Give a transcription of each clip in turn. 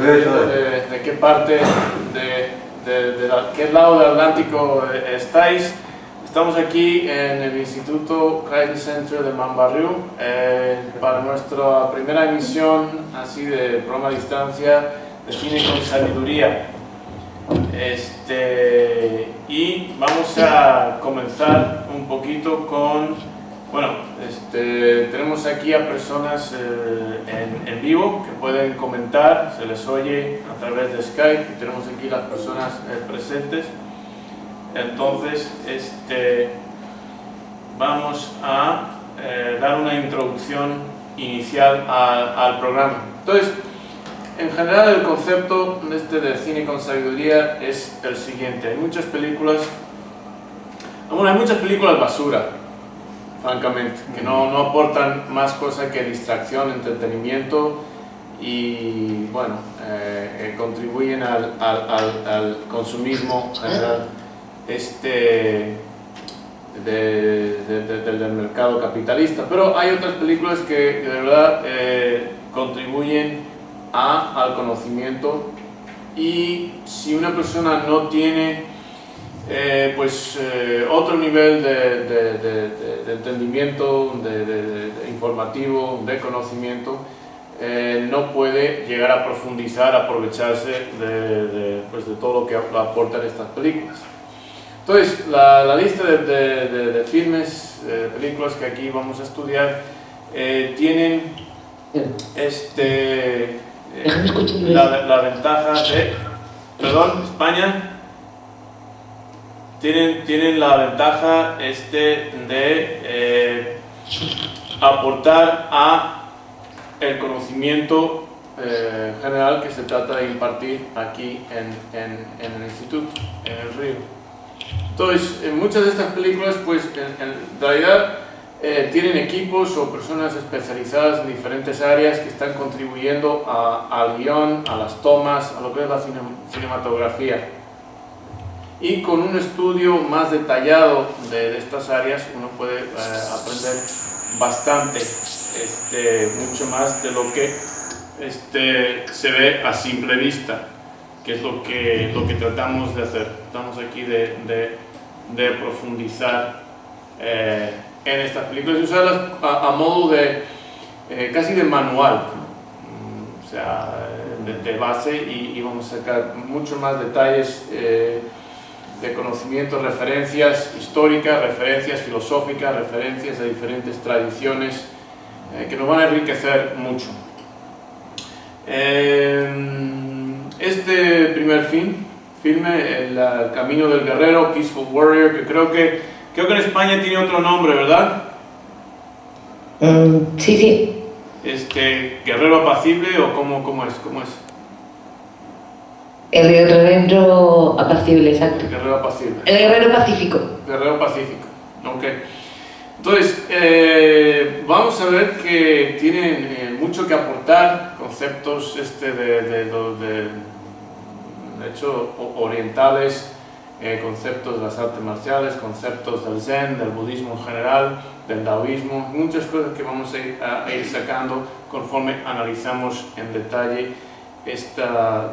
de qué parte, qué lado del Atlántico estáis. Estamos aquí en el Instituto Crisis Center de Mambarriu para nuestra primera emisión así de programa a distancia de cine con sabiduría. Y vamos a comenzar un poquito con, tenemos aquí a personas en vivo que pueden comentar, se les oye a través de Skype, y tenemos aquí las personas presentes. Entonces, vamos a dar una introducción inicial al programa. Entonces, en general el concepto de cine con sabiduría es el siguiente. Hay muchas películas basura, francamente, que no aportan más cosa que distracción, entretenimiento y, contribuyen al consumismo general del mercado capitalista. Pero hay otras películas que de verdad contribuyen al conocimiento, y si una persona no tiene otro nivel de entendimiento, de informativo, de conocimiento, no puede llegar a profundizar, a aprovecharse de todo lo que aportan estas películas. Entonces, la lista de filmes, películas que aquí vamos a estudiar, tienen la ventaja de, España, tienen la ventaja de aportar a el conocimiento general que se trata de impartir aquí en el instituto, en el Río. Entonces, en muchas de estas películas, pues en realidad tienen equipos o personas especializadas en diferentes áreas que están contribuyendo al guión, a las tomas, a lo que es la cinematografía. Y con un estudio más detallado de estas áreas, uno puede aprender bastante, mucho más de lo que se ve a simple vista, que es lo que tratamos de hacer. Estamos aquí de profundizar en estas películas y usarlas a modo de casi de manual, o sea, de base, y vamos a sacar mucho más detalles de conocimiento, referencias históricas, referencias filosóficas, referencias a diferentes tradiciones que nos van a enriquecer mucho. Este primer filme, El Camino del Guerrero, Peaceful Warrior, que creo que en España tiene otro nombre, ¿verdad? Sí. ¿Guerrero apacible o cómo es? El guerrero apacible, exacto. El guerrero apacible. El guerrero pacífico. Guerrero pacífico, ok. Entonces, vamos a ver que tienen mucho que aportar, conceptos de hecho orientales, conceptos de las artes marciales, conceptos del Zen, del budismo en general, del taoísmo, muchas cosas que vamos a ir sacando conforme analizamos en detalle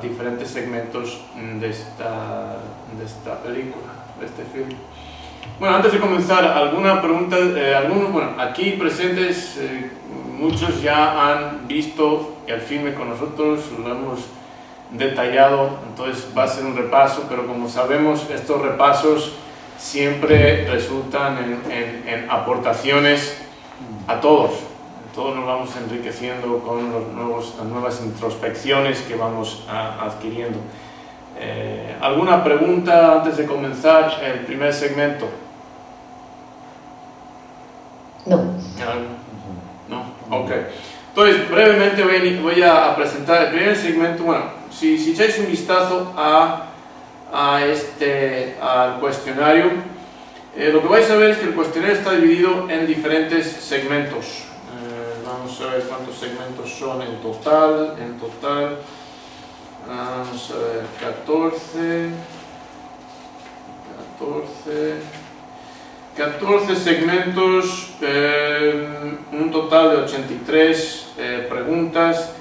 diferentes segmentos de esta película, de este film. Bueno, antes de comenzar, ¿alguna pregunta? Aquí presentes, muchos ya han visto el filme con nosotros, lo hemos detallado, entonces va a ser un repaso, pero como sabemos, estos repasos siempre resultan en aportaciones a todos. Todos nos vamos enriqueciendo con las nuevas introspecciones que vamos adquiriendo. ¿Alguna pregunta antes de comenzar el primer segmento? No. ¿No? Ok. Entonces, brevemente voy a presentar el primer segmento. Bueno, si echáis un vistazo al cuestionario, lo que vais a ver es que el cuestionario está dividido en diferentes segmentos. Vamos a ver cuántos segmentos son en total. Vamos a ver, 14 segmentos, un total de 83 preguntas.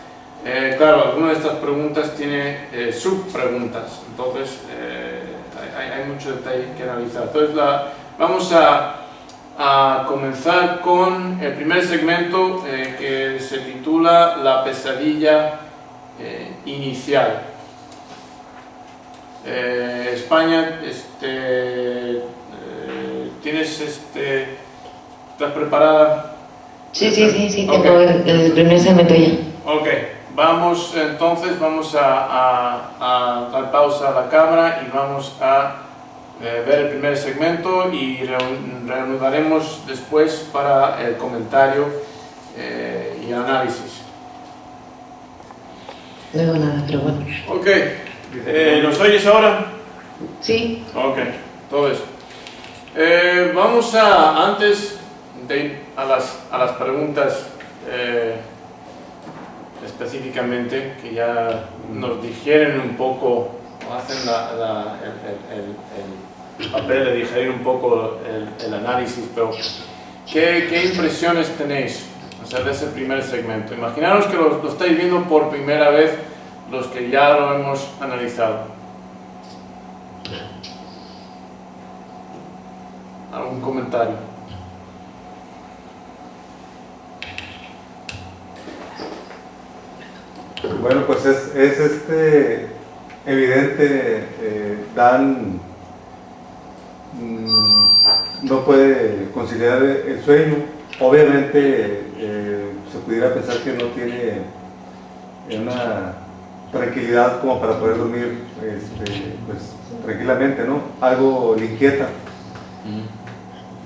Claro, alguna de estas preguntas tiene subpreguntas, entonces hay mucho detalle que analizar. Entonces vamos a comenzar con el primer segmento que se titula La pesadilla inicial. España, ¿estás preparada? Sí, Ok. tengo el primer segmento ya. Ok, vamos a dar pausa a la cámara y vamos a ver el primer segmento y reanudaremos después para el comentario y análisis. No veo nada, pero bueno. Ok, ¿nos oyes ahora? Sí, Ok, todo eso. Vamos antes de ir a las preguntas específicamente, que ya nos digieren un poco, o hacen el papel de digerir un poco el análisis, pero ¿qué impresiones tenéis acerca de ese primer segmento? Imaginaros que lo estáis viendo por primera vez los que ya lo hemos analizado. ¿Algún comentario? Bueno, pues es evidente, Dan no puede conciliar el sueño. Obviamente se pudiera pensar que no tiene una tranquilidad como para poder dormir pues, tranquilamente, ¿no? Algo le inquieta.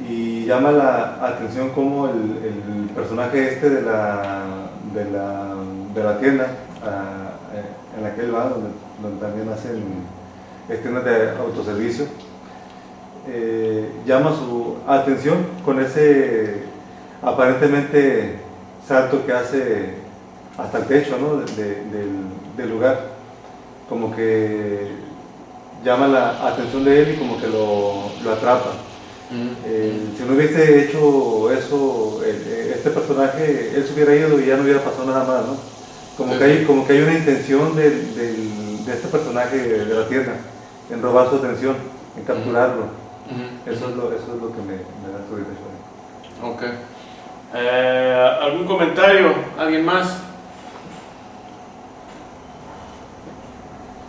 Y llama la atención como el personaje de la tienda en la que él va, donde también hacen tiendas de autoservicio, llama su atención con ese aparentemente salto que hace hasta el techo, ¿no? del lugar, como que llama la atención de él y como que lo atrapa. Si no hubiese hecho eso este personaje, él se hubiera ido y ya no hubiera pasado nada más, ¿no? Como que hay una intención de este personaje de la tienda en robar su atención, en capturarlo. Eso es lo que me da sobre eso. Ok. ¿Algún comentario? ¿Alguien más?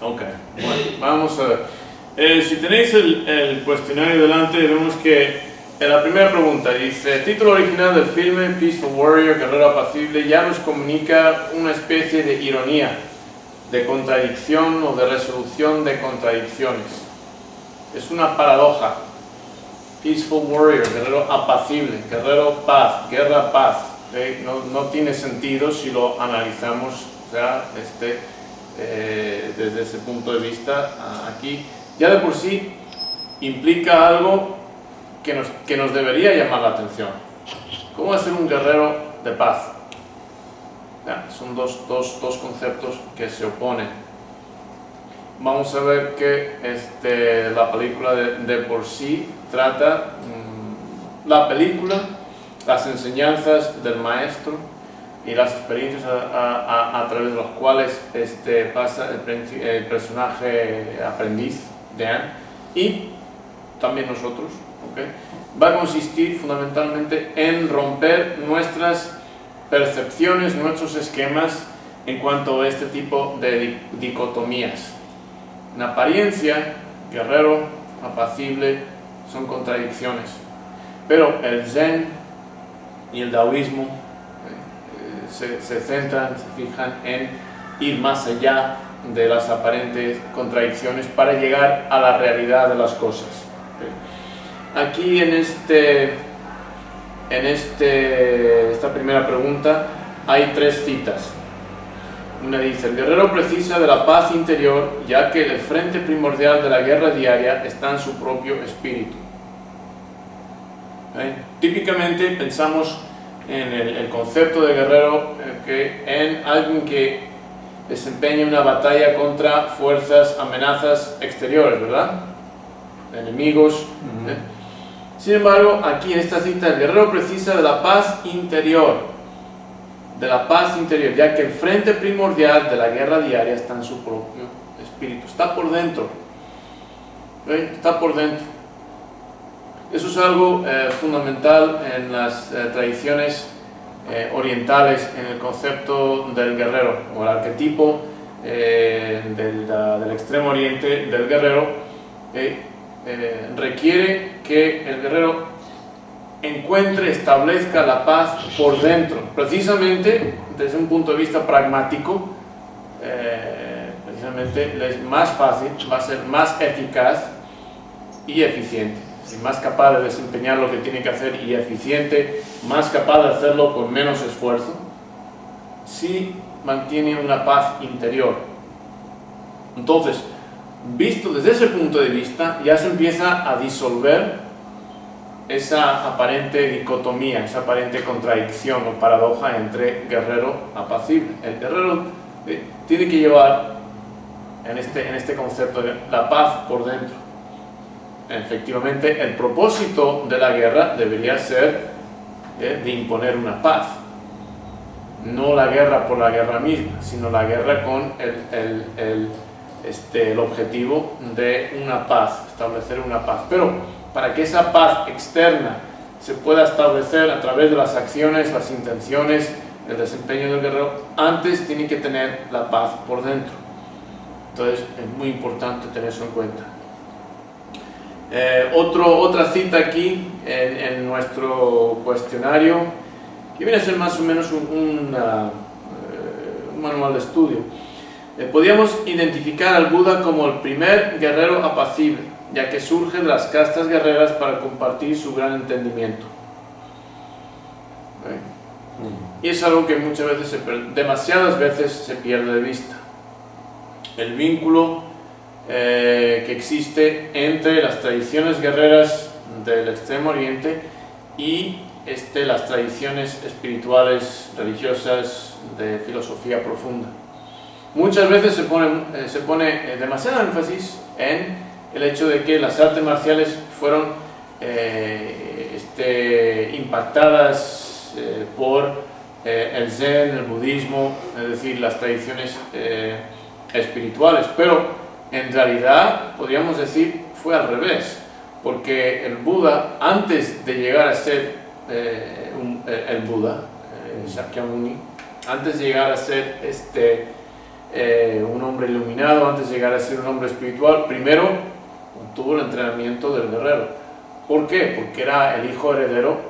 Ok, bueno, vamos a ver. Si tenéis el cuestionario delante, vemos que en la primera pregunta dice: el título original del filme, Peaceful Warrior, Guerrero Apacible, ya nos comunica una especie de ironía, de contradicción o de resolución de contradicciones. Es una paradoja. Peaceful Warrior, guerrero apacible, guerrero paz, guerra paz. No tiene sentido si lo analizamos, o sea, desde ese punto de vista. Aquí ya de por sí implica algo que nos debería llamar la atención. ¿Cómo hacer un guerrero de paz? Son dos conceptos que se oponen. Vamos a ver que la película de por sí trata las enseñanzas del maestro y las experiencias a través de las cuales pasa el personaje aprendiz de Anne y también nosotros, ¿okay? Va a consistir fundamentalmente en romper nuestras percepciones, nuestros esquemas en cuanto a este tipo de dicotomías. En apariencia, guerrero, apacible, son contradicciones, pero el Zen y el Taoísmo se centran, se fijan en ir más allá de las aparentes contradicciones para llegar a la realidad de las cosas. Aquí en esta primera pregunta hay tres citas. Una dice: el guerrero precisa de la paz interior, ya que el frente primordial de la guerra diaria está en su propio espíritu. Típicamente pensamos en el concepto de guerrero en alguien que desempeña una batalla contra fuerzas, amenazas exteriores, ¿verdad? Enemigos. Sin embargo, aquí en esta cita, el guerrero precisa de la paz interior. de la paz interior, ya que el frente primordial de la guerra diaria está en su propio espíritu, está por dentro, ¿sí? Está por dentro. Eso es algo fundamental en las tradiciones orientales, en el concepto del guerrero, o el arquetipo del extremo oriente del guerrero. Requiere que el guerrero encuentre, establezca la paz por dentro, precisamente desde un punto de vista pragmático. Precisamente es más fácil, va a ser más eficaz y eficiente, más capaz de desempeñar lo que tiene que hacer y eficiente, más capaz de hacerlo con menos esfuerzo, si mantiene una paz interior. Entonces, visto desde ese punto de vista, ya se empieza a disolver esa aparente dicotomía, esa aparente contradicción o paradoja entre guerrero apacible. El guerrero tiene que llevar en este concepto de la paz por dentro. Efectivamente, el propósito de la guerra debería ser de imponer una paz, no la guerra por la guerra misma, sino la guerra con el objetivo de una paz, establecer una paz. Pero para que esa paz externa se pueda establecer a través de las acciones, las intenciones, el desempeño del guerrero, antes tiene que tener la paz por dentro. Entonces es muy importante tener eso en cuenta. Otra cita aquí en nuestro cuestionario, que viene a ser más o menos un manual de estudio. Podríamos identificar al Buda como el primer guerrero apacible, ya que surge de las castas guerreras para compartir su gran entendimiento. Y es algo que muchas veces, demasiadas veces se pierde de vista. El vínculo que existe entre las tradiciones guerreras del Extremo Oriente y las tradiciones espirituales, religiosas, de filosofía profunda. Muchas veces se pone demasiado énfasis en el hecho de que las artes marciales fueron impactadas por el Zen, el budismo, es decir, las tradiciones espirituales, pero en realidad podríamos decir fue al revés, porque el Buda, antes de llegar a ser el Buda, Shakyamuni, antes de llegar a ser un hombre iluminado, antes de llegar a ser un hombre espiritual, primero tuvo el entrenamiento del guerrero. ¿Por qué? Porque era el hijo heredero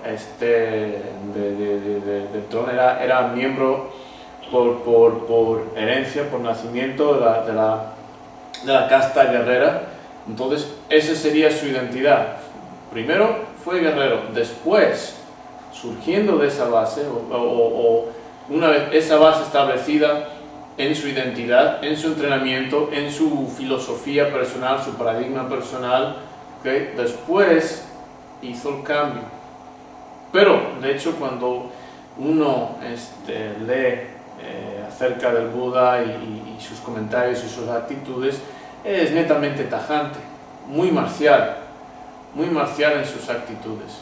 del trono, era miembro por herencia, por nacimiento de la casta guerrera. Entonces esa sería su identidad. Primero fue guerrero, después, surgiendo de esa base, o una vez esa base establecida en su identidad, en su entrenamiento, en su filosofía personal, su paradigma personal, ¿okay? Después hizo el cambio. Pero, de hecho, cuando uno lee acerca del Buda y sus comentarios y sus actitudes, es netamente tajante, muy marcial en sus actitudes.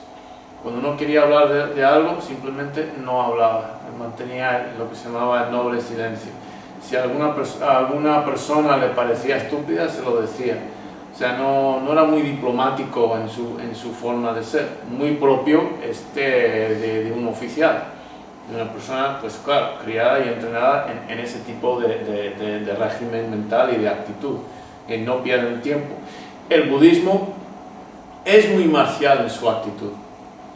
Cuando no quería hablar de algo, simplemente no hablaba, mantenía lo que se llamaba el noble silencio. Si a alguna persona le parecía estúpida, se lo decía. O sea, no era muy diplomático en su forma de ser, muy propio de un oficial, de una persona, pues claro, criada y entrenada en ese tipo de régimen mental y de actitud, que no pierde el tiempo. El budismo es muy marcial en su actitud,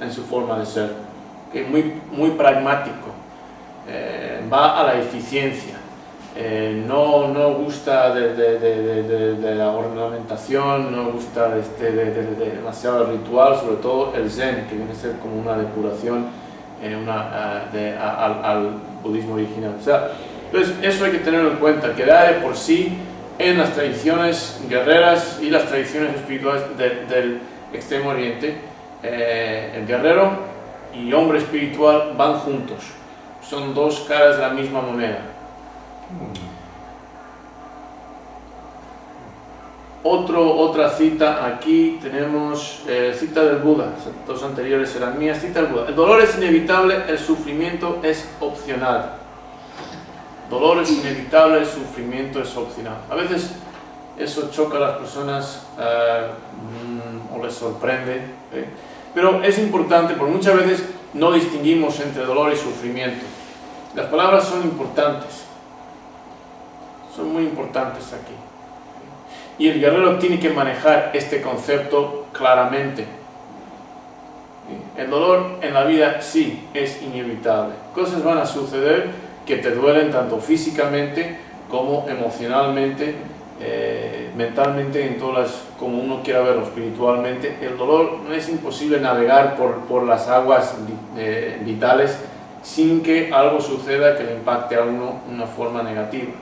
en su forma de ser, que es muy pragmático, va a la eficiencia. No gusta de la ornamentación, no gusta de demasiado ritual, sobre todo el Zen, que viene a ser como una depuración al budismo original. O sea, entonces eso hay que tenerlo en cuenta, que da de por sí en las tradiciones guerreras y las tradiciones espirituales del Extremo Oriente, el guerrero y hombre espiritual van juntos, son dos caras de la misma moneda. Otra cita, aquí tenemos cita del Buda, dos anteriores eran mías, cita del Buda. El dolor es inevitable, el sufrimiento es opcional. Dolor es inevitable, el sufrimiento es opcional. A veces eso choca a las personas o les sorprende, pero es importante porque muchas veces no distinguimos entre dolor y sufrimiento. Las palabras son importantes, son muy importantes aquí. Y el guerrero tiene que manejar este concepto claramente. El dolor en la vida sí es inevitable. Cosas van a suceder que te duelen tanto físicamente como emocionalmente, mentalmente, en todas las, como uno quiera verlo espiritualmente. El dolor no es imposible navegar por las aguas vitales sin que algo suceda que le impacte a uno de una forma negativa.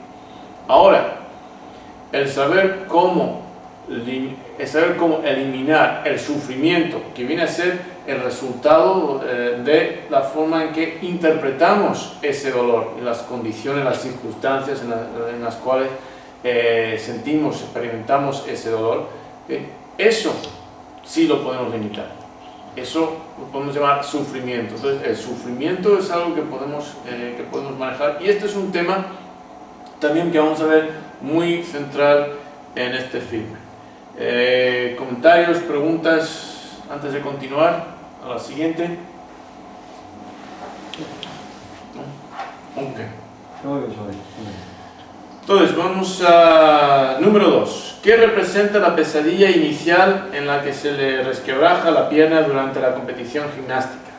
Ahora, el saber cómo eliminar el sufrimiento, que viene a ser el resultado de la forma en que interpretamos ese dolor y las condiciones, las circunstancias en las cuales sentimos, experimentamos ese dolor, eso sí lo podemos limitar. Eso lo podemos llamar sufrimiento. Entonces, el sufrimiento es algo que podemos manejar, y este es un tema también que vamos a ver muy central en este filme. Comentarios, preguntas antes de continuar a la siguiente. Ok. Entonces vamos a número 2. ¿Qué representa la pesadilla inicial en la que se le resquebraja la pierna durante la competición gimnástica?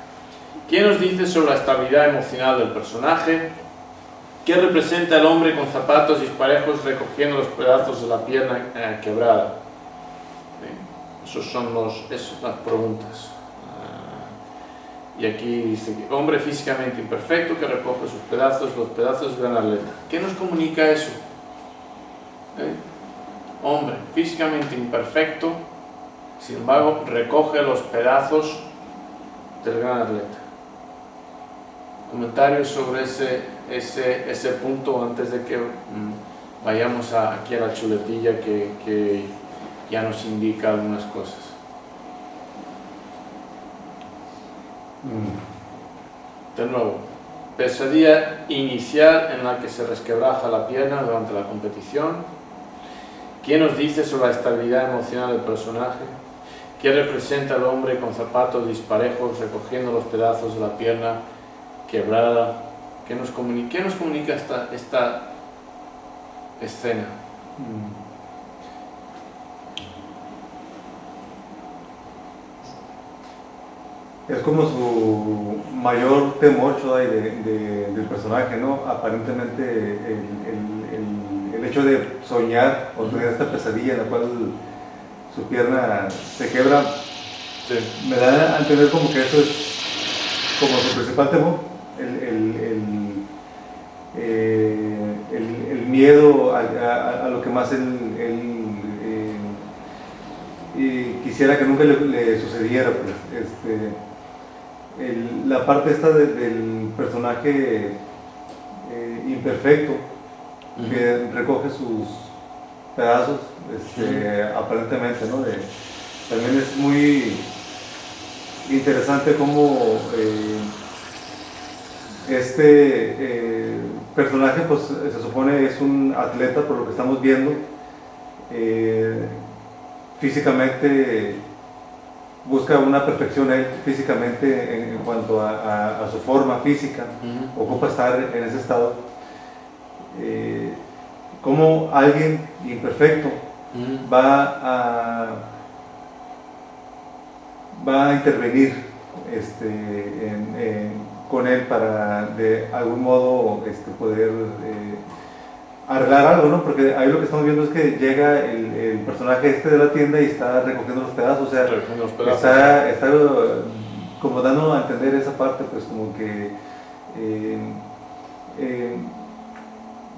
¿Qué nos dice sobre la estabilidad emocional del personaje? ¿Qué representa el hombre con zapatos disparejos recogiendo los pedazos de la pierna quebrada? Esas son las preguntas. Y aquí dice que hombre físicamente imperfecto que recoge sus pedazos, los pedazos del gran atleta. ¿Qué nos comunica eso? Hombre físicamente imperfecto, sin embargo, recoge los pedazos del gran atleta. Comentarios sobre ese punto antes de que vayamos aquí a la chuletilla que ya nos indica algunas cosas. De nuevo, pesadilla inicial en la que se resquebraja la pierna durante la competición. ¿Qué nos dice sobre la estabilidad emocional del personaje? ¿Qué representa el hombre con zapatos disparejos recogiendo los pedazos de la pierna quebrada? ¿Qué nos comunica esta escena? Es como su mayor temor, Chodai, del personaje, ¿no? Aparentemente el hecho de soñar o tener esta pesadilla en la cual su pierna se quebra, sí, me da a entender como que eso es como su principal temor, el miedo a lo que más él quisiera que nunca le sucediera, pues. La parte esta del personaje imperfecto, que recoge sus pedazos, aparentemente, ¿no? También es muy interesante cómo personaje, pues se supone es un atleta, por lo que estamos viendo, físicamente busca una perfección él físicamente en cuanto a su forma física, ocupa estar en ese estado. Como alguien imperfecto va a intervenir con él para de algún modo poder arreglar algo, ¿no? Porque ahí lo que estamos viendo es que llega el personaje de la tienda y está recogiendo los pedazos, o sea, está como dando a entender esa parte, pues como que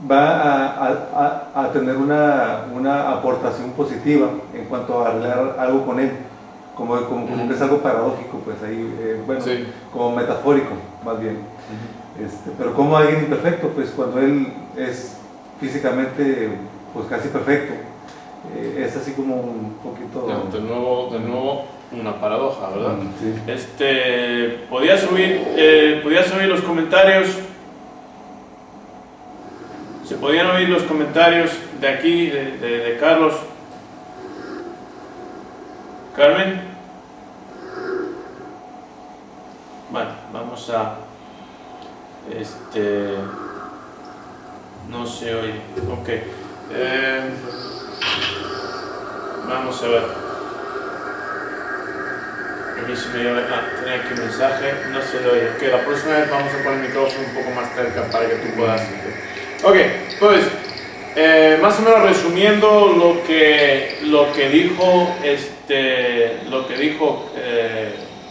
va a tener una aportación positiva en cuanto a arreglar algo con él, como que es algo paradójico, pues ahí, bueno, sí, como metafórico, más bien. Pero como alguien imperfecto, pues cuando él es físicamente pues casi perfecto, Es así como un poquito... No, de nuevo una paradoja, ¿verdad? Sí. ¿Podías oír los comentarios? ¿Se podían oír los comentarios de aquí, de Carlos? ¿Carmen? Bueno, vamos a... no se oye. Ok. Vamos a ver. Aquí se me oye. Tenía aquí un mensaje. No se lo oye. Ok, la próxima vez vamos a poner el micrófono un poco más cerca para que tú puedas... Ok, pues... más o menos resumiendo lo que dijo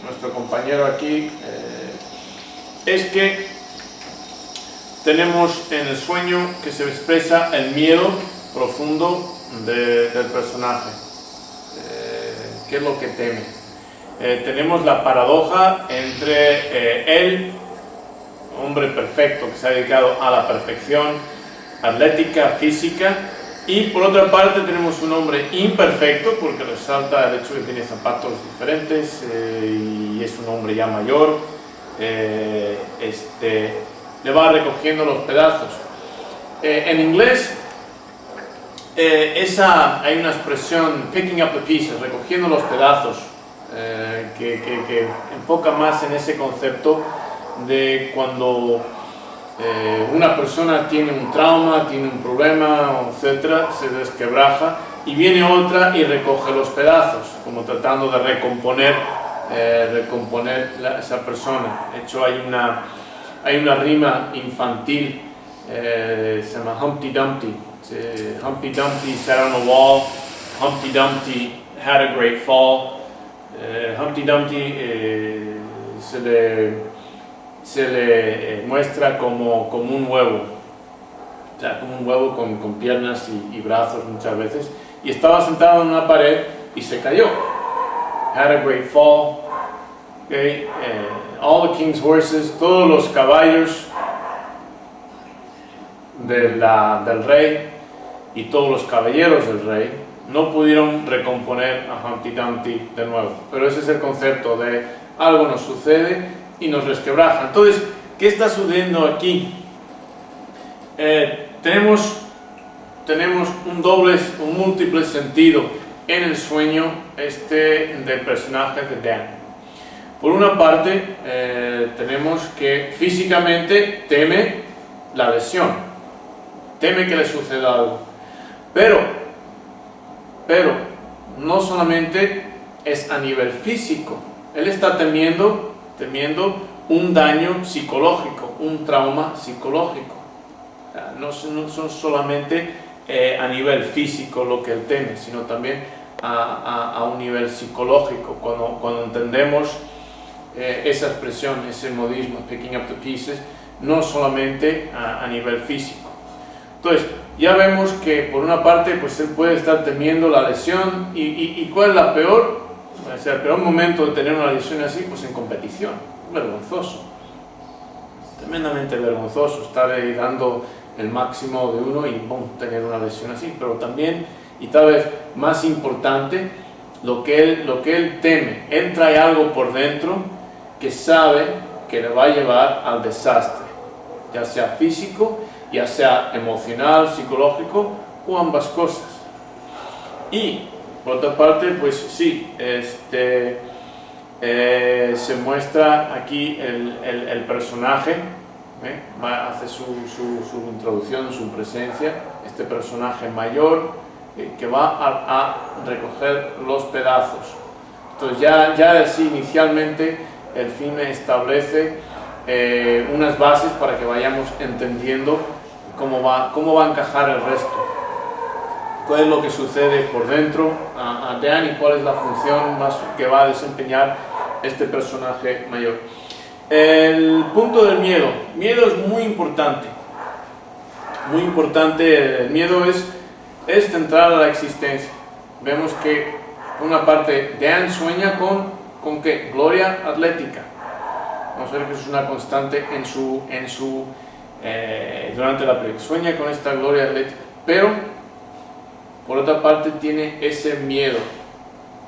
nuestro compañero aquí, es que tenemos en el sueño que se expresa el miedo profundo del personaje, qué es lo que teme. Tenemos la paradoja entre él, hombre perfecto que se ha dedicado a la perfección atlética, física, y por otra parte tenemos un hombre imperfecto porque resalta el hecho de que tiene zapatos diferentes y es un hombre ya mayor, le va recogiendo los pedazos. En inglés hay una expresión picking up the pieces, recogiendo los pedazos, que enfoca más en ese concepto de cuando una persona tiene un trauma, tiene un problema, etc., se desquebraja y viene otra y recoge los pedazos, como tratando de recomponer esa persona. De hecho, hay una rima infantil, se llama Humpty Dumpty. Humpty Dumpty sat on a wall, Humpty Dumpty had a great fall. Humpty Dumpty se le muestra como un huevo, o sea, como un huevo con piernas y brazos muchas veces, y estaba sentado en una pared y se cayó. Had a great fall. Okay. All the king's horses, todos los caballos del rey y todos los caballeros del rey no pudieron recomponer a Humpty Dumpty de nuevo. Pero ese es el concepto de algo nos sucede y nos resquebraja. Entonces, ¿qué está sucediendo aquí? Tenemos un múltiple sentido en el sueño del personaje de Dan. Por una parte, tenemos que físicamente teme la lesión, teme que le suceda algo, pero no solamente es a nivel físico, él está temiendo un daño psicológico, un trauma psicológico. No son solamente a nivel físico lo que él teme, sino también a un nivel psicológico. Cuando entendemos esa expresión, ese modismo, picking up the pieces, no solamente a nivel físico. Entonces, ya vemos que por una parte pues él puede estar temiendo la lesión y ¿cuál es la peor? O sea, el peor momento de tener una lesión así, pues en competición, vergonzoso, tremendamente vergonzoso, estar ahí dando el máximo de uno y boom, tener una lesión así. Pero también, y tal vez más importante, lo que él teme, él trae algo por dentro que sabe que le va a llevar al desastre, ya sea físico, ya sea emocional, psicológico o ambas cosas. Y por otra parte, pues sí, se muestra aquí el personaje, hace su introducción, su presencia, este personaje mayor que va a recoger los pedazos. Entonces ya así inicialmente el film establece unas bases para que vayamos entendiendo cómo va a encajar el resto. Cuál es lo que sucede por dentro a Dan y cuál es la función más que va a desempeñar este personaje mayor. El punto del miedo. Miedo es muy importante. Muy importante. El miedo es central a la existencia. Vemos que, por una parte, Dan sueña con ¿qué? Gloria atlética. Vamos a ver que eso es una constante durante la película. Sueña con esta gloria atlética. Pero, por por otra parte tiene ese miedo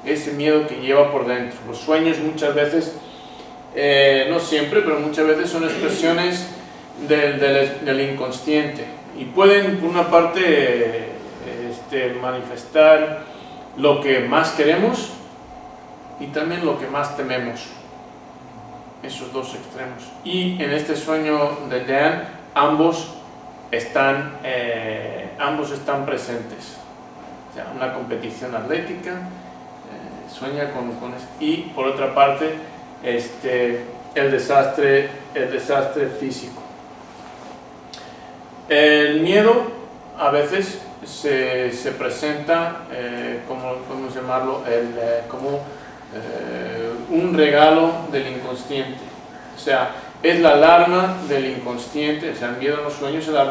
que lleva por dentro. Los sueños muchas veces, no siempre, pero muchas veces son expresiones del inconsciente y pueden por una parte manifestar lo que más queremos y también lo que más tememos, esos dos extremos. Y en este sueño de Dan ambos están presentes. O sea, una competición atlética, sueña con eso. Y por otra parte el desastre físico. El miedo a veces se presenta ¿cómo llamarlo? Como un regalo del inconsciente. O sea, es la alarma del inconsciente. O sea, el miedo en los sueños es la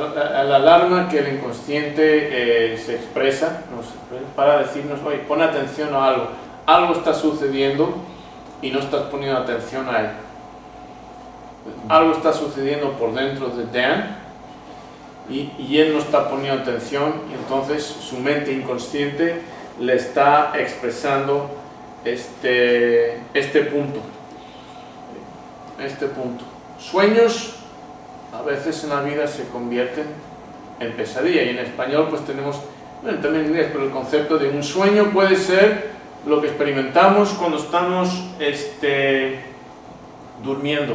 alarma que el inconsciente se expresa, para decirnos: oye, pon atención a algo está sucediendo y no estás poniendo atención a él. Algo está sucediendo por dentro de Dan y él no está poniendo atención, y entonces su mente inconsciente le está expresando este punto. Sueños a veces en la vida se convierten en pesadilla, y en español pues tenemos, bueno, también en inglés, pero el concepto de un sueño puede ser lo que experimentamos cuando estamos durmiendo,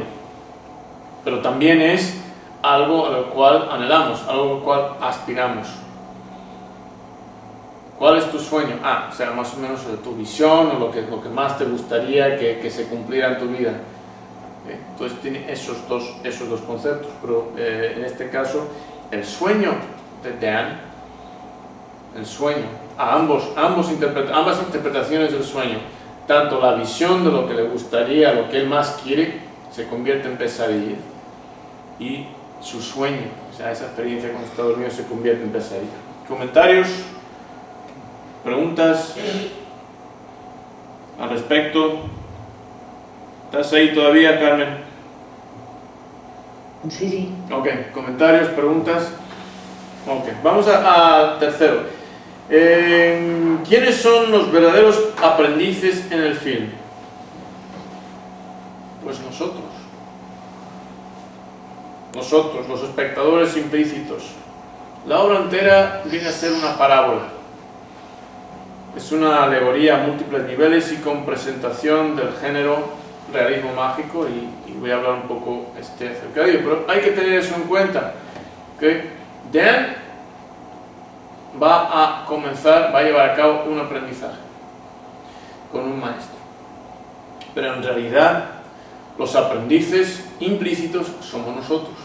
pero también es algo a lo cual anhelamos, algo al cual aspiramos. ¿Cuál es tu sueño? O sea, más o menos tu visión, o lo que más te gustaría que se cumpliera en tu vida. Entonces tiene esos dos conceptos, pero en este caso el sueño de Dan, ambas interpretaciones del sueño, tanto la visión de lo que le gustaría, lo que él más quiere, se convierte en pesadilla, y su sueño, o sea, esa experiencia cuando está dormido, se convierte en pesadilla. ¿Comentarios? ¿Preguntas al respecto? ¿Estás ahí todavía, Carmen? Sí. Ok, comentarios, preguntas. Ok, vamos a tercero. ¿Quiénes son los verdaderos aprendices en el film? Pues nosotros, los espectadores implícitos. La obra entera viene a ser una parábola. Es una alegoría a múltiples niveles y con presentación del género realismo mágico, y voy a hablar un poco acerca de ello, pero hay que tener eso en cuenta, que Dan va a llevar a cabo un aprendizaje con un maestro, pero en realidad los aprendices implícitos somos nosotros,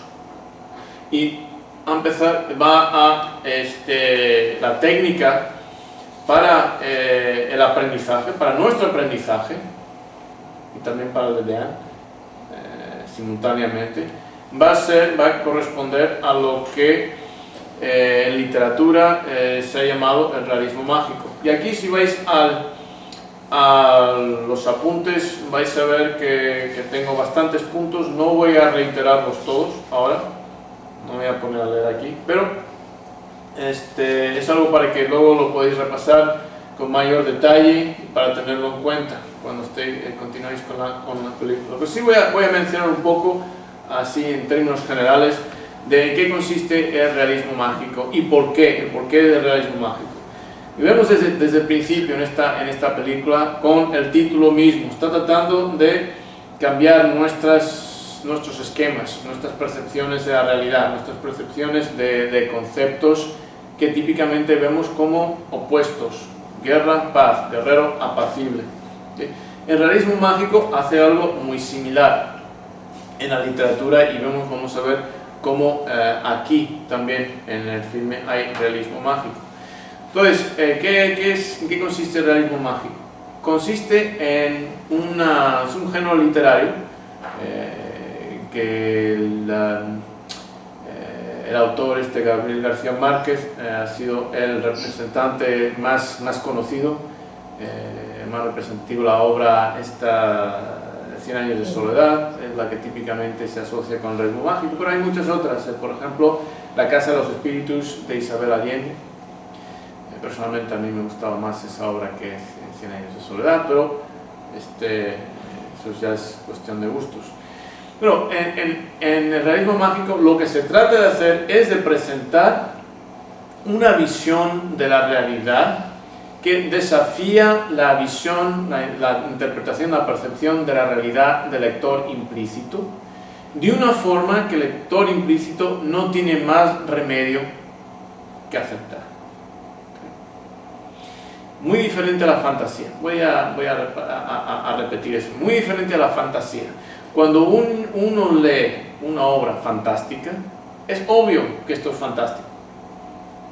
y la técnica para el aprendizaje, para nuestro aprendizaje y también para el de Dan, simultáneamente, va a corresponder a lo que en literatura se ha llamado el realismo mágico. Y aquí, si vais a los apuntes, vais a ver que tengo bastantes puntos. No voy a reiterarlos todos ahora, no voy a poner a leer aquí, pero es algo para que luego lo podáis repasar con mayor detalle, para tenerlo en cuenta cuando continuéis con la película. Lo que sí voy a mencionar un poco, así en términos generales, de qué consiste el realismo mágico y por qué, el porqué del realismo mágico. Y vemos desde el principio en esta película, con el título mismo, está tratando de cambiar nuestros esquemas, nuestras percepciones de la realidad, nuestras percepciones de conceptos que típicamente vemos como opuestos: guerra, paz, guerrero, apacible. ¿Sí? El realismo mágico hace algo muy similar en la literatura, y vamos a ver cómo aquí también en el filme hay realismo mágico. Entonces, ¿en qué consiste el realismo mágico? Consiste en es un género literario que el autor Gabriel García Márquez ha sido el representante más conocido, más representativo. La obra 100 años de soledad es la que típicamente se asocia con el realismo mágico, pero hay muchas otras, por ejemplo La casa de los espíritus de Isabel Allende, Personalmente a mí me gustaba más esa obra que Cien años de soledad, pero eso ya es cuestión de gustos. Pero en el realismo mágico lo que se trata de hacer es de presentar una visión de la realidad que desafía la visión, la interpretación, la percepción de la realidad del lector implícito, de una forma que el lector implícito no tiene más remedio que aceptar. Muy diferente a la fantasía. Voy a repetir eso. Muy diferente a la fantasía. Cuando uno lee una obra fantástica, es obvio que esto es fantástico.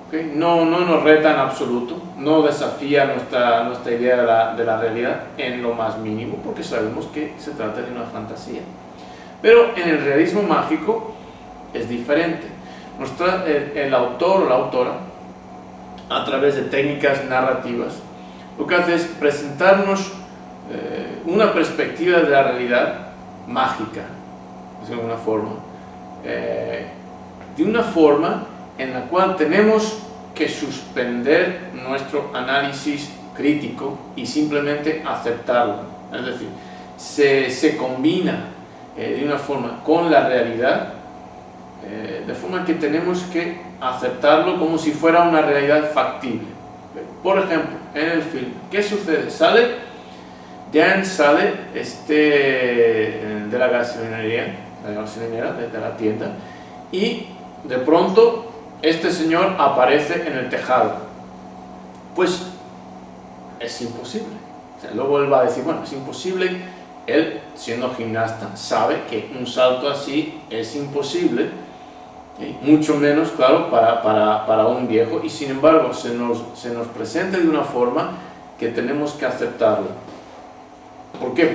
¿Okay? No nos reta en absoluto, no desafía nuestra idea de la realidad en lo más mínimo, porque sabemos que se trata de una fantasía. Pero en el realismo mágico es diferente. El autor o la autora, a través de técnicas narrativas, lo que hace es presentarnos una perspectiva de la realidad mágica, de alguna forma, de una forma en la cual tenemos que suspender nuestro análisis crítico y simplemente aceptarlo. Es decir, se combina de una forma con la realidad, de forma que tenemos que aceptarlo como si fuera una realidad factible. Por ejemplo, en el film, ¿qué sucede? Dan sale de la gasolinería, de la tienda, y de pronto este señor aparece en el tejado. Pues es imposible. O sea, luego él va a decir, bueno, es imposible. Él, siendo gimnasta, sabe que un salto así es imposible, mucho menos, claro, para un viejo, y sin embargo se nos presenta de una forma que tenemos que aceptarlo. ¿Por qué?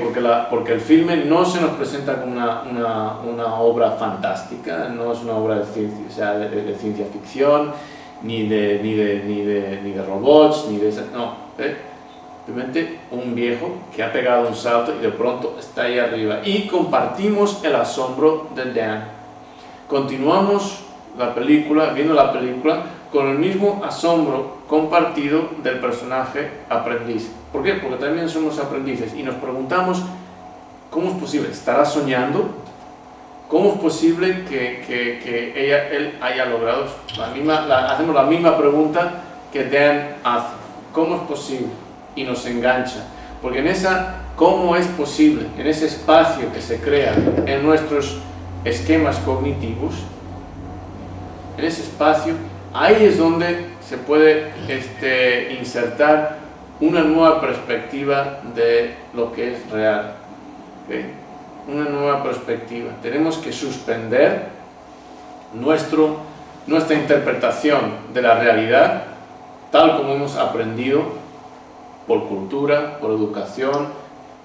Porque el filme no se nos presenta como una obra fantástica, no es una obra de ciencia, o sea, de ciencia ficción, ni de robots, ni de eso, no, simplemente un viejo que ha pegado un salto y de pronto está ahí arriba, y compartimos el asombro de Dan. Continuamos viendo la película con el mismo asombro compartido del personaje aprendiz. ¿Por qué? Porque también somos aprendices y nos preguntamos, ¿cómo es posible? ¿Estará soñando? ¿Cómo es posible que él haya logrado? Hacemos la misma pregunta que Dan hace. ¿Cómo es posible? Y nos engancha. Porque en ¿cómo es posible? En ese espacio que se crea en nuestros esquemas cognitivos, en ese espacio, ahí es donde se puede insertar una nueva perspectiva de lo que es real. ¿Okay? Una nueva perspectiva. Tenemos que suspender nuestra interpretación de la realidad tal como hemos aprendido por cultura, por educación,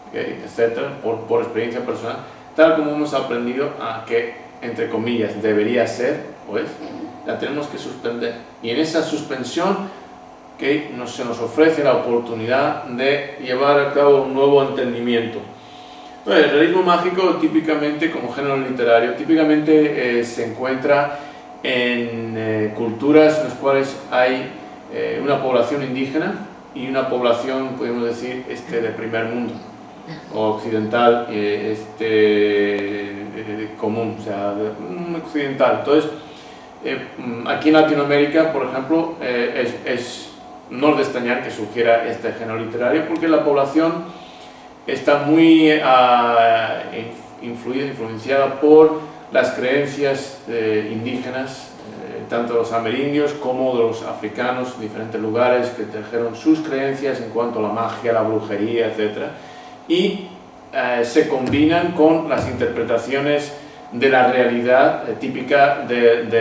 ¿okay? Etcétera, por experiencia personal, tal como hemos aprendido a que, entre comillas, debería ser, pues, la tenemos que suspender. Y en esa suspensión que se nos ofrece la oportunidad de llevar a cabo un nuevo entendimiento. Bueno, el realismo mágico, típicamente, como género literario, típicamente se encuentra en culturas en las cuales hay una población indígena y una población, podemos decir, de primer mundo o occidental, común, o sea, occidental. Entonces, aquí en Latinoamérica, por ejemplo, no es de extrañar que surgiera este género literario, porque la población está muy influenciada por las creencias indígenas, tanto de los amerindios como de los africanos, diferentes lugares que trajeron sus creencias en cuanto a la magia, la brujería, etc. Y se combinan con las interpretaciones de la realidad típica del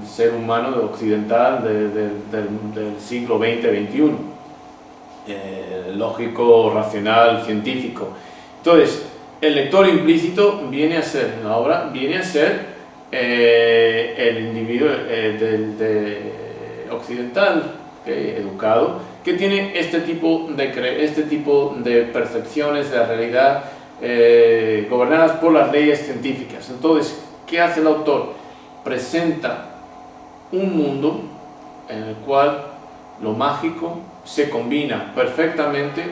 ser humano occidental del siglo XX-XXI, lógico, racional, científico. Entonces, el lector implícito viene a ser, en la obra, viene a ser el individuo occidental, educado, que tiene este tipo de percepciones de la realidad gobernadas por las leyes científicas. Entonces, ¿qué hace el autor? Presenta un mundo en el cual lo mágico se combina perfectamente,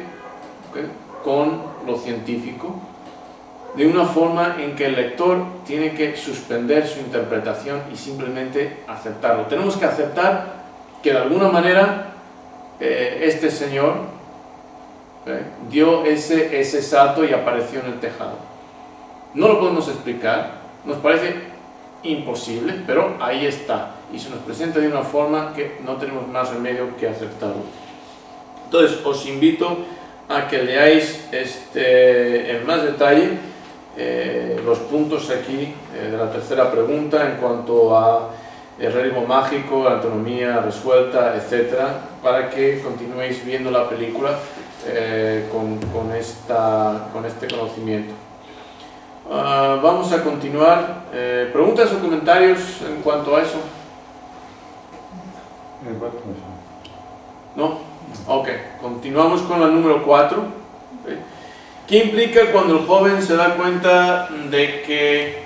¿okay?, con lo científico, de una forma en que el lector tiene que suspender su interpretación y simplemente aceptarlo. Tenemos que aceptar que de alguna manera este señor dio ese salto y apareció en el tejado. No lo podemos explicar, nos parece imposible, pero ahí está, y se nos presenta de una forma que no tenemos más remedio que aceptarlo. Entonces os invito a que leáis en más detalle los puntos aquí de la tercera pregunta en cuanto a el realismo mágico, la antonomía resuelta, etcétera, para que continuéis viendo la película con este conocimiento. Vamos a continuar. ¿Preguntas o comentarios en cuanto a eso? ¿No? Ok, continuamos con la número 4. ¿Okay? ¿Qué implica cuando el joven se da cuenta de que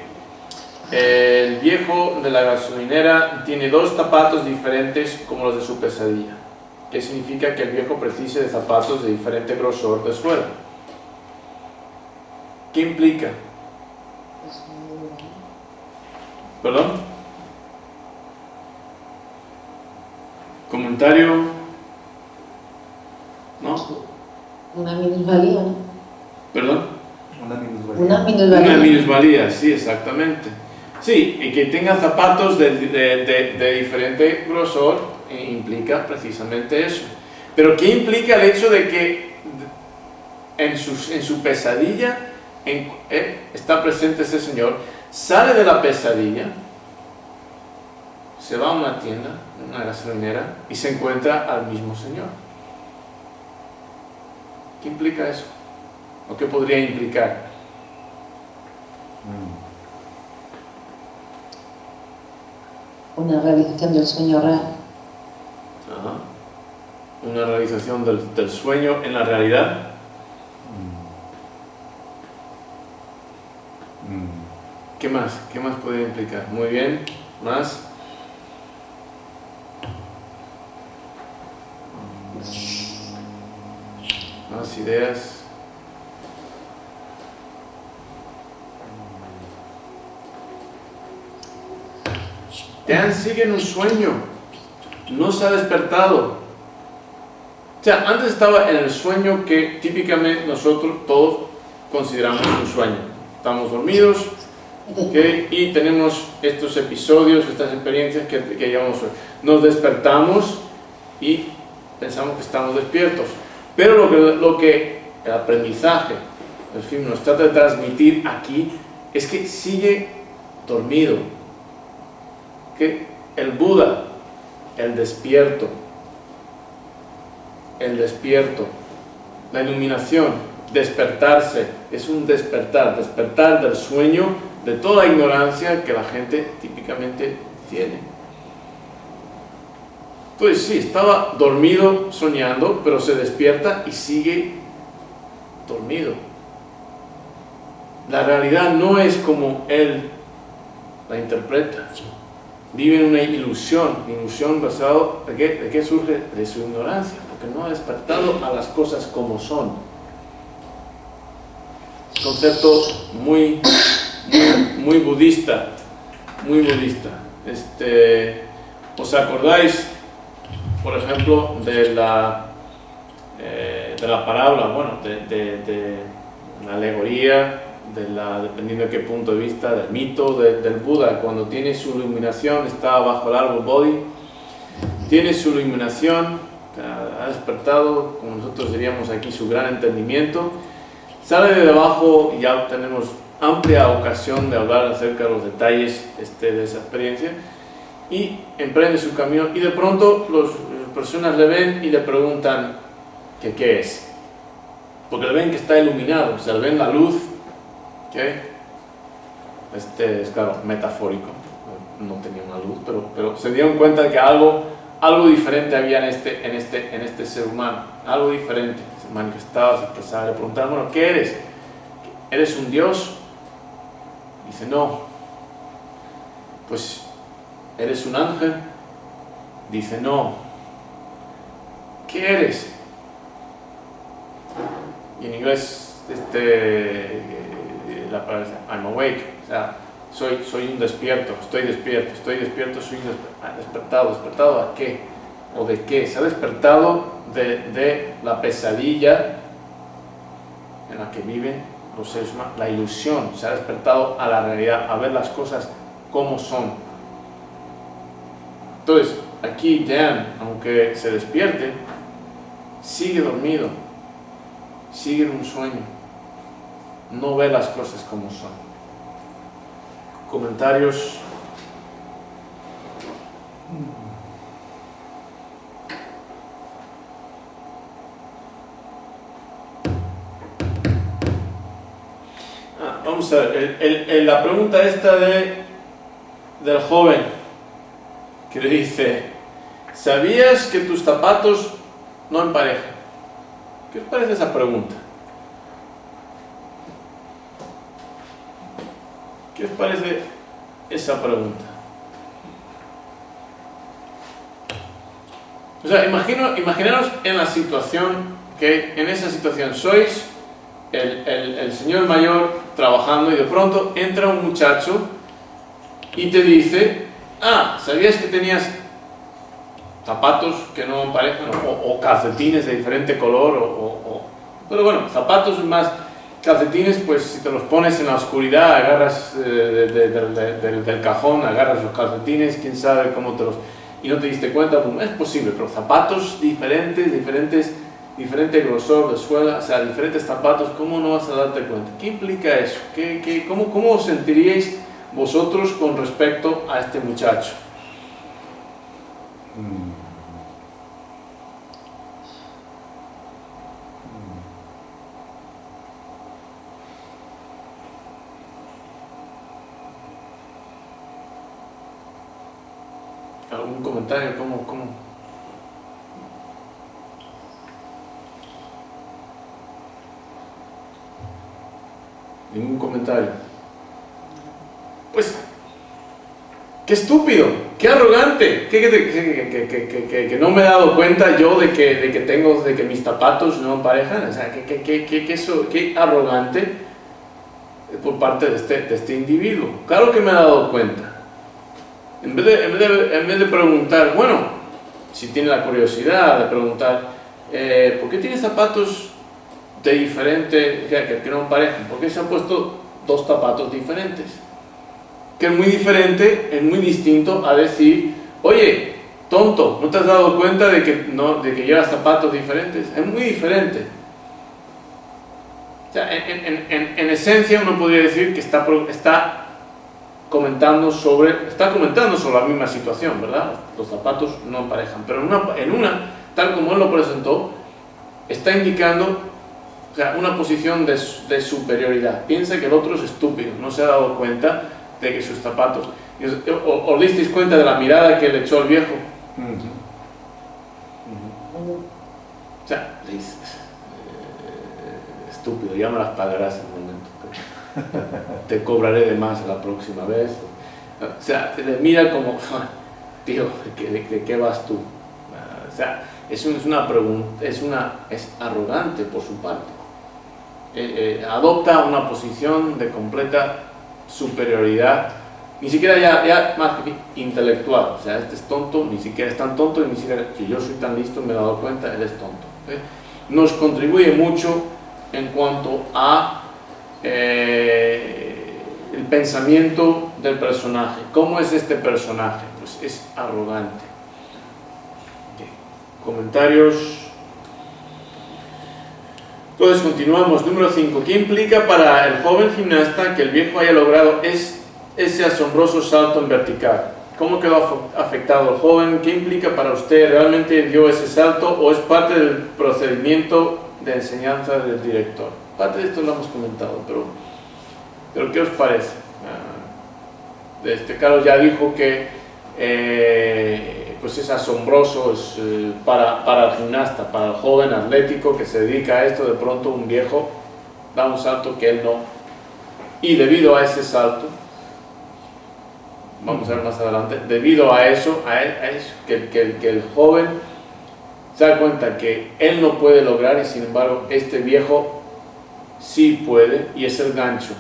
el viejo de la gasolinera tiene 2 zapatos diferentes como los de su pesadilla? ¿Qué significa que el viejo precise de zapatos de diferente grosor de suela? ¿Qué implica? ¿Perdón? ¿Comentario? ¿No? Una minusvalía, ¿no? ¿Perdón? Una minusvalía. Una minusvalía. Una minusvalía, sí, exactamente. Sí, y que tenga zapatos de diferente grosor implica precisamente eso. Pero ¿qué implica el hecho de que en su pesadilla está presente ese señor? Sale de la pesadilla, se va a una tienda, una gasolinera, y se encuentra al mismo señor. ¿Qué implica eso? ¿O qué podría implicar? Una realización del sueño real. Ajá. Una realización del sueño en la realidad. ¿Qué más? ¿Qué más podría implicar? Muy bien. ¿Más? ¿Más ideas? Dan sigue en un sueño, no se ha despertado. O sea, antes estaba en el sueño que típicamente nosotros todos consideramos un sueño. Estamos dormidos, ¿okay?, y tenemos estos episodios, estas experiencias que llamamos sueño. Nos despertamos y pensamos que estamos despiertos. Pero lo que el aprendizaje del film nos trata de transmitir aquí es que sigue dormido. Que el Buda, el despierto, la iluminación, despertarse, es un despertar del sueño, de toda la ignorancia que la gente típicamente tiene. Entonces sí, estaba dormido soñando, pero se despierta y sigue dormido. La realidad no es como él la interpreta. Vive en una ilusión basada ¿de qué surge? De su ignorancia, porque no ha despertado a las cosas como son. Concepto muy budista, muy budista. ¿Os acordáis, por ejemplo, de la parábola, bueno, de la alegoría, dependiendo de qué punto de vista, del mito del Buda, cuando tiene su iluminación, está bajo el árbol Bodhi, tiene su iluminación, ha despertado, como nosotros diríamos aquí, su gran entendimiento, sale de debajo y ya tenemos amplia ocasión de hablar acerca de los detalles de esa experiencia, y emprende su camino, y de pronto las personas le ven y le preguntan que qué es, porque le ven que está iluminado, o sea, le ven la luz. ¿Okay? Es claro, metafórico, no tenía una luz, pero se dieron cuenta de que algo diferente había en este ser humano, algo diferente, se manifestaba, se expresaba. Le preguntaron, bueno, ¿qué eres? ¿Eres un dios? Dice, no. Pues, ¿eres un ángel? Dice, no. ¿Qué eres? Y en inglés, la palabra es I'm awake. O sea, soy un despierto, estoy despierto, soy un despertado. ¿Despertado a qué? ¿O de qué? Se ha despertado de la pesadilla en la que viven los seres humanos, la ilusión. Se ha despertado a la realidad, a ver las cosas como son. Entonces, aquí Dan, aunque se despierte, sigue dormido, sigue en un sueño, no ve las cosas como son. Comentarios. Vamos a ver, la pregunta esta del joven que le dice, ¿sabías que tus zapatos no emparejan? ¿Qué os parece esa pregunta? ¿Qué os parece esa pregunta? O sea, imaginaros en la situación, que en esa situación sois el señor mayor trabajando y de pronto entra un muchacho y te dice, ¿sabías que tenías zapatos que no emparejan o calcetines de diferente color pero bueno, zapatos más calcetines, pues si te los pones en la oscuridad, agarras del cajón, agarras los calcetines, quién sabe cómo y no te diste cuenta, pues es posible, pero zapatos diferente grosor de suela, o sea, diferentes zapatos, ¿cómo no vas a darte cuenta? ¿Qué implica eso? ¿Cómo os sentiríais vosotros con respecto a este muchacho? ¿Algún comentario? ¿Cómo? Ningún comentario. Pues, qué estúpido, qué arrogante, que no me he dado cuenta yo de que mis zapatos no emparejan. O sea, qué arrogante por parte de este individuo. Claro que me he dado cuenta. En vez de preguntar, bueno, si tiene la curiosidad de preguntar, ¿por qué tiene zapatos de diferente, que no emparejan? ¿Por qué se han puesto dos zapatos diferentes? Que es muy diferente, es muy distinto a decir, oye, tonto, ¿no te has dado cuenta de que llevas zapatos diferentes? Es muy diferente. O sea, en esencia uno podría decir que está comentando sobre la misma situación, ¿verdad? Los zapatos no emparejan, pero en una, tal como él lo presentó, está indicando, o sea, una posición de superioridad. Piensa que el otro es estúpido, no se ha dado cuenta de que sus zapatos... ¿Os disteis cuenta de la mirada que le echó el viejo? O sea, le dice, estúpido, ya me las pagarás en un momento. Te cobraré de más la próxima vez. O sea, te mira como, tío, ¿de qué vas tú? O sea, es una pregunta, es arrogante por su parte. Adopta una posición de completa superioridad, ni siquiera ya más intelectual. O sea, este es tonto, ni siquiera es tan tonto, ni siquiera que yo soy tan listo, me he dado cuenta, él es tonto. Nos contribuye mucho en cuanto a el pensamiento del personaje. ¿Cómo es este personaje? Pues es arrogante. Comentarios. Entonces continuamos. Número 5. ¿Qué implica para el joven gimnasta que el viejo haya logrado ese asombroso salto en vertical? ¿Cómo quedó afectado el joven? ¿Qué implica para usted? ¿Realmente dio ese salto o es parte del procedimiento de enseñanza del director? Parte de esto lo hemos comentado, pero ¿qué os parece? Carlos ya dijo que pues es asombroso, para el gimnasta, para el joven atlético que se dedica a esto. De pronto un viejo da un salto que él no, y debido a ese salto vamos a ver más adelante, debido a eso, que el joven se da cuenta que él no puede lograr y sin embargo este viejo sí puede, y es el gancho.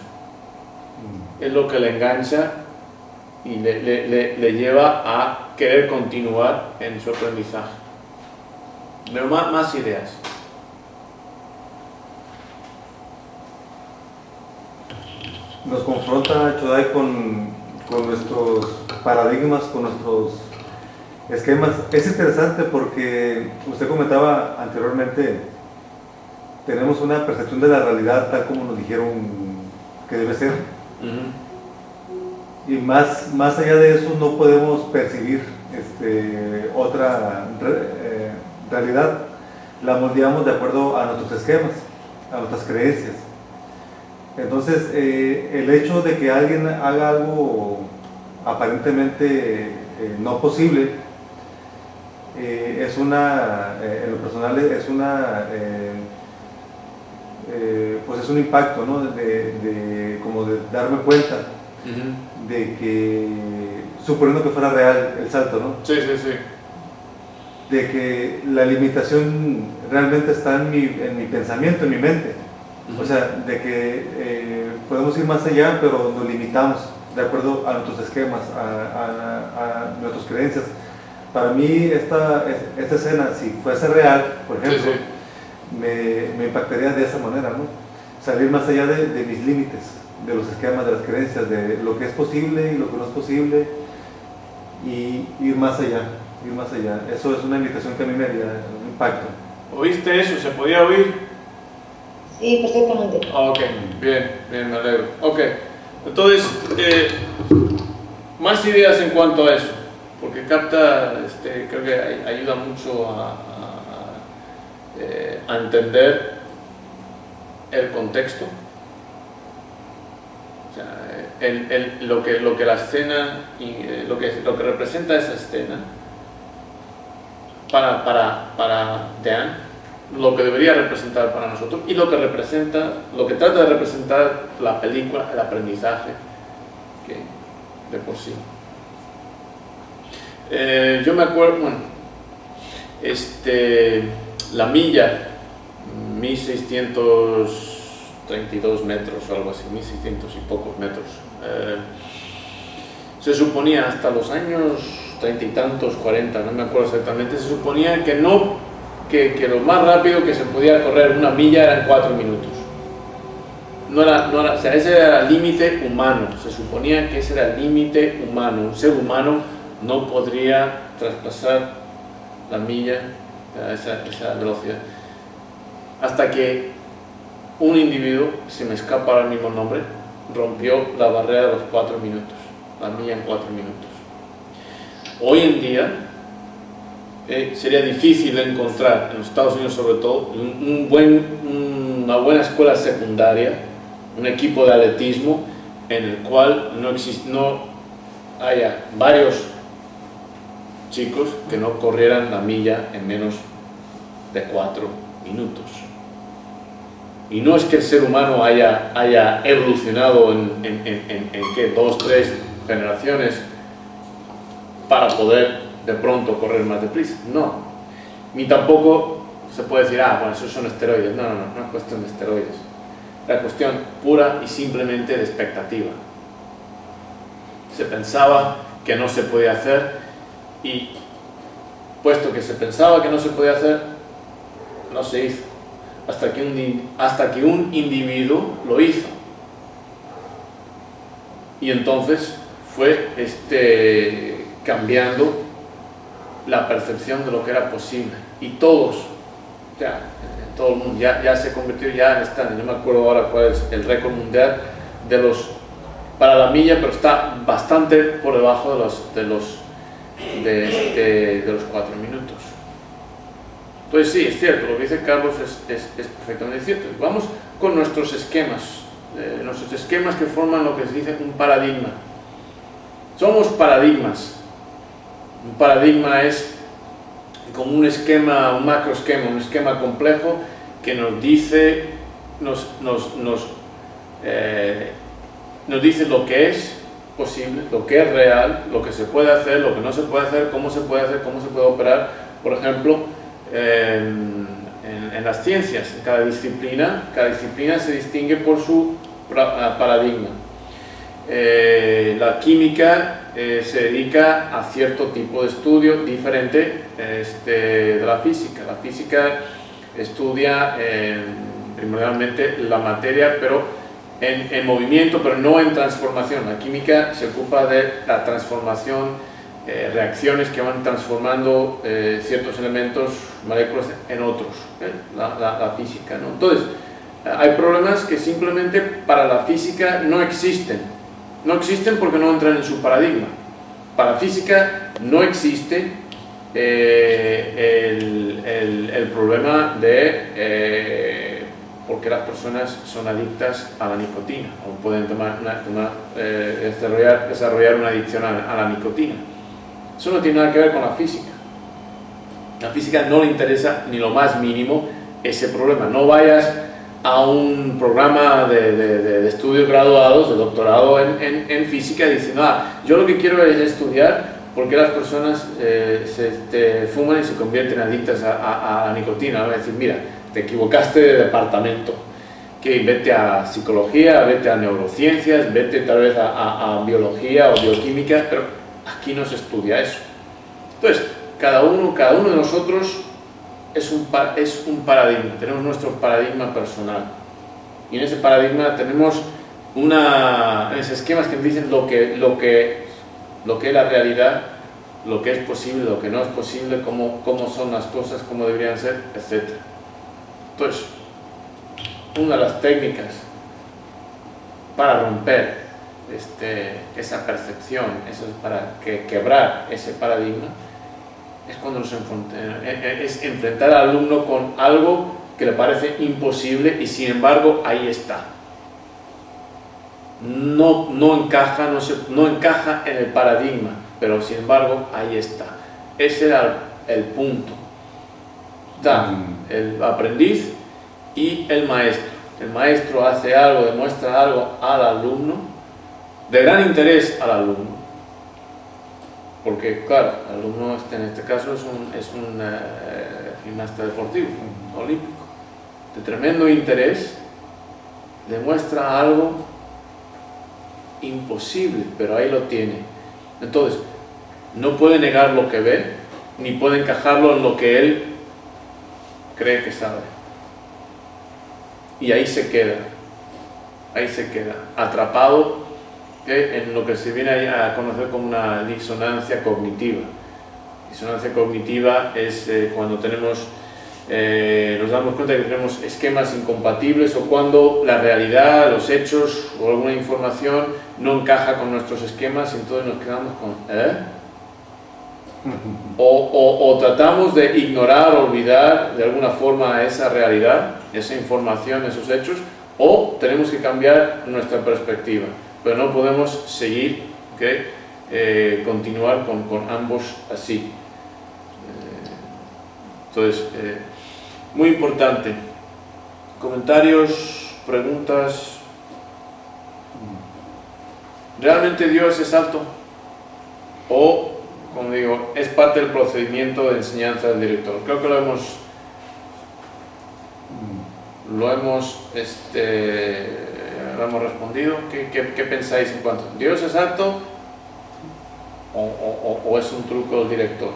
Es lo que le engancha y le lleva a querer continuar en su aprendizaje. Pero más ideas. Nos confronta Chodai con nuestros paradigmas, con nuestros esquemas. Es interesante porque usted comentaba anteriormente, tenemos una percepción de la realidad tal como nos dijeron que debe ser. Y más allá de eso no podemos percibir otra realidad. La moldeamos de acuerdo a nuestros esquemas, a nuestras creencias. Entonces, el hecho de que alguien haga algo aparentemente no posible, en lo personal pues es un impacto, ¿no? Como de darme cuenta de que, suponiendo que fuera real el salto, ¿no? Sí, sí, sí. De que la limitación realmente está en mi pensamiento, en mi mente. O sea, de que podemos ir más allá, pero nos limitamos de acuerdo a nuestros esquemas, a nuestras creencias. Para mí esta escena, si fuese real, por ejemplo, Sí, sí. Me impactaría de esa manera, ¿no? Salir más allá de mis límites, de los esquemas, de las creencias, de lo que es posible y lo que no es posible, y ir más allá, ir más allá. Eso es una invitación que a mí me haría un impacto. ¿Oíste eso? ¿Se podía oír? Sí, perfectamente. Ok, bien, me alegro. Ok, entonces, más ideas en cuanto a eso, porque capta, creo que ayuda mucho a entender el contexto. O sea, lo que la escena, lo que representa esa escena para Dan, lo que debería representar para nosotros y lo que trata de representar la película, el aprendizaje, que de por sí. Yo me acuerdo, bueno, la milla, 1632 metros o algo así, 1600 y pocos metros. Se suponía hasta los años 30 y tantos, 40, no me acuerdo exactamente, se suponía que lo más rápido que se podía correr una milla eran 4 minutos. O sea, ese era el límite humano, se suponía que ese era el límite humano. Un ser humano no podría traspasar la milla a esa velocidad. Hasta que un individuo, se me escapa ahora mismo el nombre, rompió la barrera de los 4 minutos, la milla en 4 minutos. Hoy en día, sería difícil encontrar, en los Estados Unidos sobre todo, una buena escuela secundaria, un equipo de atletismo en el cual no haya varios chicos que no corrieran la milla en menos de 4 minutos. Y no es que el ser humano haya evolucionado en 2, 3 generaciones para poder de pronto correr más deprisa, no. Ni tampoco se puede decir, bueno, esos son esteroides. No es cuestión de esteroides. La cuestión pura y simplemente de expectativa. Se pensaba que no se podía hacer y puesto que se pensaba que no se podía hacer, no se hizo. Hasta que un individuo lo hizo. Y entonces fue cambiando la percepción de lo que era posible. Y todo el mundo ya se convirtió en estándar. No me acuerdo ahora cuál es el récord mundial para la milla, pero está bastante por debajo de los 4 minutos. Entonces sí, es cierto, lo que dice Carlos es perfectamente cierto. Vamos con nuestros esquemas que forman lo que se dice un paradigma. Somos paradigmas. Un paradigma es como un esquema, un macroesquema, un esquema complejo que nos dice lo que es posible, lo que es real, lo que se puede hacer, lo que no se puede hacer, cómo se puede hacer, cómo se puede operar. Por ejemplo, en las ciencias, en cada disciplina se distingue por su paradigma. La química se dedica a cierto tipo de estudio diferente de la física. La física estudia primordialmente la materia, pero en movimiento, pero no en transformación. La química se ocupa de la transformación, reacciones que van transformando ciertos elementos, moléculas, en otros, la física, ¿no? Entonces, hay problemas que simplemente para la física no existen. No existen porque no entran en su paradigma. Para la física no existe el problema de por qué las personas son adictas a la nicotina o pueden desarrollar una adicción a la nicotina. Eso no tiene nada que ver con la física. La física no le interesa ni lo más mínimo ese problema. No vayas a un programa de estudios graduados, de doctorado en física, diciendo, yo lo que quiero es estudiar por qué las personas fuman y se convierten adictas a la nicotina. Van a decir, mira, te equivocaste de departamento, que vete a psicología, vete a neurociencias, vete tal vez a biología o bioquímica, pero aquí no se estudia eso. Entonces, cada uno de nosotros es un paradigma, tenemos nuestro paradigma personal, y en ese paradigma tenemos esos esquemas que nos dicen lo que es la realidad, lo que es posible, lo que no es posible, cómo son las cosas, cómo deberían ser, etc. Entonces, una de las técnicas para romper esa percepción, para quebrar ese paradigma, es cuando es enfrentar al alumno con algo que le parece imposible y sin embargo ahí está. No encaja en el paradigma, pero sin embargo ahí está. Ese era el punto. Está el aprendiz y el maestro. El maestro hace algo, demuestra algo al alumno, de gran interés al alumno, porque claro, el alumno en este caso es un gimnasta deportivo, olímpico, de tremendo interés, demuestra algo imposible, pero ahí lo tiene. Entonces, no puede negar lo que ve, ni puede encajarlo en lo que él cree que sabe. Y ahí se queda, atrapado en lo que se viene a conocer como una disonancia cognitiva. Disonancia cognitiva es cuando nos damos cuenta que tenemos esquemas incompatibles, o cuando la realidad, los hechos o alguna información no encaja con nuestros esquemas, y entonces nos quedamos con o tratamos de ignorar, olvidar de alguna forma esa realidad, esa información, esos hechos, o tenemos que cambiar nuestra perspectiva, pero no podemos seguir, continuar con ambos así. Entonces, muy importante. Comentarios, preguntas. ¿Realmente Dios es alto? O, como digo, es parte del procedimiento de enseñanza del director. Creo que lo hemos respondido. ¿Qué pensáis en cuanto? ¿Dios es alto o es un truco del director?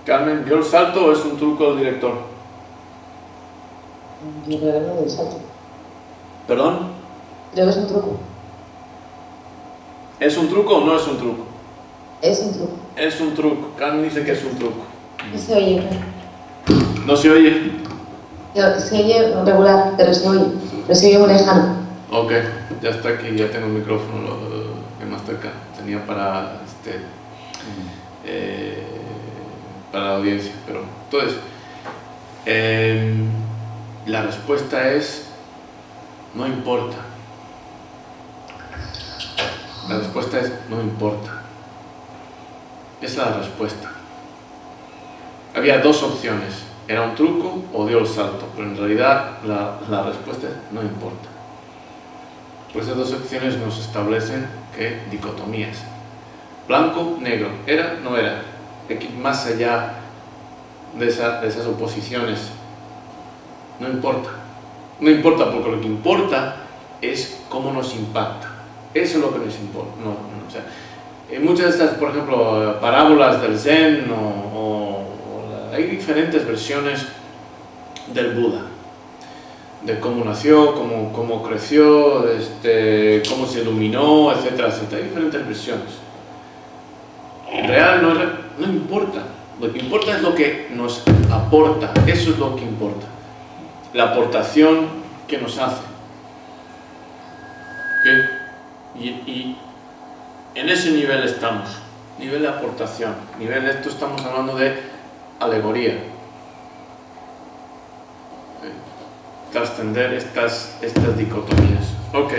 Carmen, ¿Dios es alto o es un truco del director? Yo creo que no es alto. ¿Perdón? Creo que es un truco. ¿Es un truco o no es un truco? Es un truco. Es un truco. Carmen dice que es un truco. No se oye. ¿No se oye? Se oye regular, pero se oye. Pero se oye muy lejano. Ok, ya está aquí, ya tengo el micrófono más cerca. Tenía para la audiencia, pero entonces la respuesta es no importa. La respuesta es no importa. Esa es la respuesta. había dos opciones, era un truco o dio el salto, pero en realidad la respuesta es no importa. Pues esas dos opciones nos establecen que dicotomías. Blanco, negro, era, no era. Más allá de esas oposiciones, no importa. No importa, porque lo que importa es cómo nos impacta. Eso es lo que nos importa. O sea, en muchas de estas, por ejemplo, parábolas del Zen hay diferentes versiones del Buda, de cómo nació, cómo creció, cómo se iluminó, etcétera, etcétera. Hay diferentes versiones. En real no importa. Lo que importa es lo que nos aporta. Eso es lo que importa. La aportación que nos hace. ¿Okay? Y en ese nivel estamos. Nivel de aportación. Nivel de esto estamos hablando de alegoría. ¿Okay? Trascender estas dicotomías. Ok.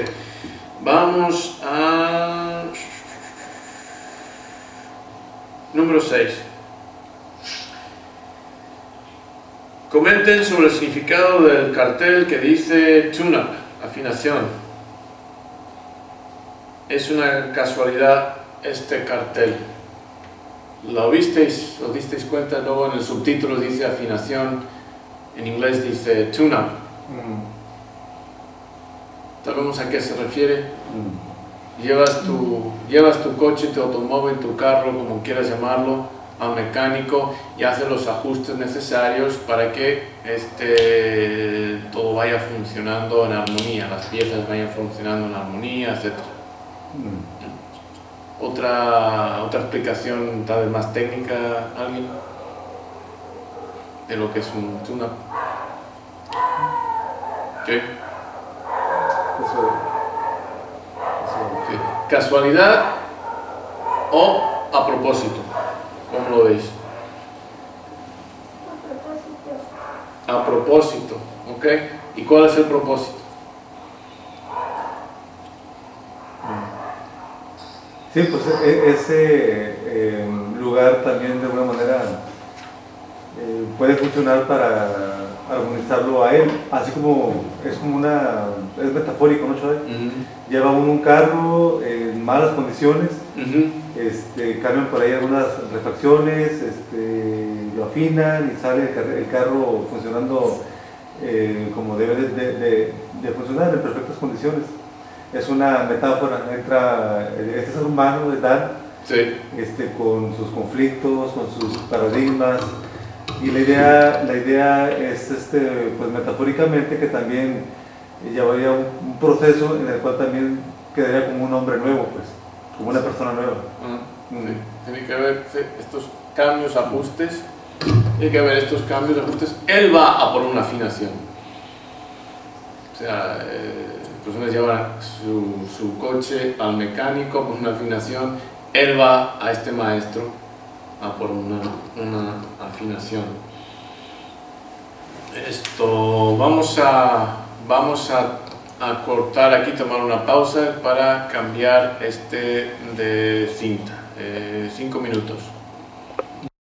Vamos a... Número 6. Comenten sobre el significado del cartel que dice tune-up, afinación. Es una casualidad este cartel. ¿Lo visteis? ¿Os disteis cuenta? Luego en el subtítulo dice afinación, en inglés dice tune-up. ¿Sabemos a qué se refiere? Llevas tu coche, tu automóvil, tu carro, como quieras llamarlo, al mecánico y hace los ajustes necesarios para que todo vaya funcionando en armonía, las piezas vayan funcionando en armonía, etc. Otra explicación tal vez más técnica, ¿alguien? De lo que es un tune-up. ¿Qué? ¿Casualidad o a propósito? ¿Cómo lo veis? A propósito, ¿ok? ¿Y cuál es el propósito? Sí, pues ese lugar también de alguna manera puede funcionar para armonizarlo a él, así como es metafórico, ¿no, Choy? Lleva uno un carro en malas condiciones, cambian por ahí algunas refacciones, lo afinan y sale el carro funcionando como debe de funcionar, en perfectas condiciones. Es una metáfora, entra este ser humano de Dan, sí, con sus conflictos, con sus paradigmas, y la idea es pues metafóricamente que también llevaría un proceso en el cual también quedaría como un hombre nuevo, pues, como una persona nueva. Sí. Tiene que haber estos cambios, ajustes, él va a por una afinación. O sea, personas llevan su coche al mecánico con una afinación, él va a este maestro a por una afinación. Vamos a cortar aquí, tomar una pausa para cambiar de cinta. 5 minutos.